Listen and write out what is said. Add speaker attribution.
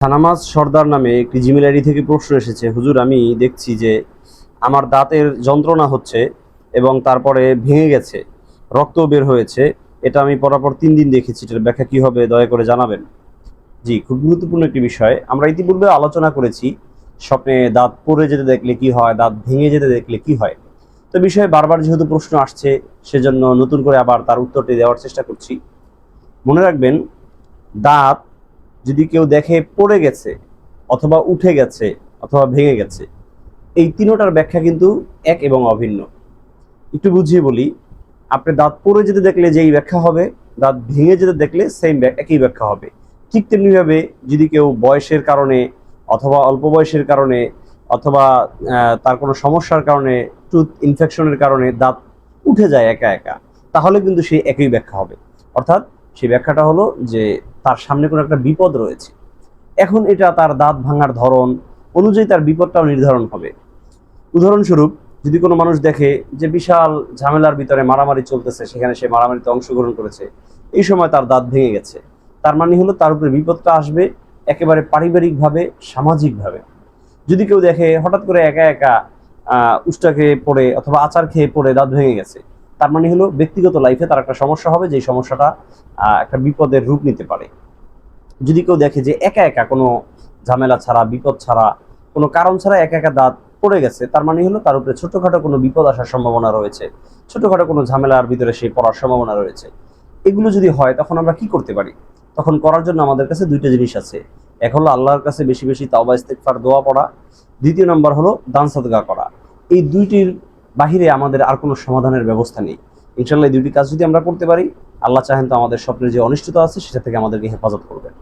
Speaker 1: থানামাজ সর্দার নামে একটি Gmail ID থেকে প্রশ্ন এসেছে, হুজুর আমি দেখছি যে আমার দাঁতের যন্ত্রণা হচ্ছে এবং তারপরে ভেঙে গেছে, রক্ত বের হয়েছে। এটা আমি পরপর 3 দিন দেখেছি, এটার ব্যাখ্যা কি হবে দয়া করে জানাবেন। জি, খুব গুরুত্বপূর্ণ একটি বিষয়। আমরা ইতিপূর্বে আলোচনা করেছি স্বপ্নে দাঁত পড়ে যেতে দেখলে কি হয়, দাঁত ভেঙে যেতে দেখলে কি হয়। তো বিষয়ে বারবার যেহেতু প্রশ্ন আসছে, সেজন্য নতুন করে আবার তার উত্তরটি দেওয়ার চেষ্টা করছি। মনে রাখবেন, দাঁত যদি কেউ দেখে পড়ে গেছে অথবা উঠে গেছে অথবা ভেঙে গেছে, এই তিনোটার ব্যাখ্যা কিন্তু এক এবং অভিন্ন। একটু বুঝিয়ে বলি, আপনি দাঁত পড়ে যেতে দেখলে যেই ব্যাখ্যা হবে, দাঁত ভেঙে যেতে দেখলে সেম একই ব্যাখ্যা হবে। ঠিক তেমনিভাবে যদি কেউ বয়সের কারণে অথবা অল্প বয়সের কারণে অথবা তার কোনো সমস্যার কারণে, টুথ ইনফেকশনের কারণে দাঁত উঠে যায় একা একা, তাহলে কিন্তু সেই একই ব্যাখ্যা হবে। অর্থাৎ সেই ব্যাখ্যাটা হলো যে তার সামনে কোনো একটা বিপদ রয়েছে। এখন এটা তার দাঁত ভাঙার ধরন অনুযায়ী তার বিপদটাও নির্ধারণ হবে। উদাহরণস্বরূপ, যদি কোনো মানুষ দেখে যে বিশাল ঝামেলার ভিতরে মারামারি চলতেছে, সেখানে সে মারামারিতে অংশগ্রহণ করেছে, এই সময় তার দাঁত ভেঙে গেছে, তার মানে হলো তার উপরে বিপদটা আসবে একেবারে পারিবারিকভাবে, সামাজিকভাবে। যদি কেউ দেখে হঠাৎ করে একা একা উষ্টা খেয়ে পড়ে অথবা আচার খেয়ে পড়ে দাঁত ভেঙে গেছে, তার মানে হলো ব্যক্তিগত লাইফে তার একটা সমস্যা হবে, যে সমস্যাটা একটা বিপদের রূপ নিতে পারে। যদি কেউ দেখে যে একা একা কোনো ঝামেলা ছাড়া, বিপদ ছাড়া, কোনো কারণ ছাড়া একা একা দাঁত পড়ে গেছে, তার মানে হলো তার উপরে ছোটখাটো কোনো বিপদ আসার সম্ভাবনা রয়েছে, ছোটখাটো কোনো ঝামেলার ভিতরে সে পড়ার সম্ভাবনা রয়েছে। এগুলো যদি হয়, তখন আমরা কি করতে পারি? তখন করার জন্য আমাদের কাছে দুইটা জিনিস আছে। এক হলো আল্লাহর কাছে বেশি বেশি তাওবা ইস্তেগফার দোয়া পড়া, দ্বিতীয় নম্বর হলো দান সদকা করা। এই দুইটির বাহিরে আমাদের আর কোনো সমাধানের ব্যবস্থা নেই। ইনশাআল্লাহ এই দুইটি কাজ যদি আমরা করতে পারি, আল্লাহ চাহেন তো আমাদের স্বপ্নের যে অনিষ্টতা আছে সেটা থেকে আমাদেরকে হেফাজত করবেন।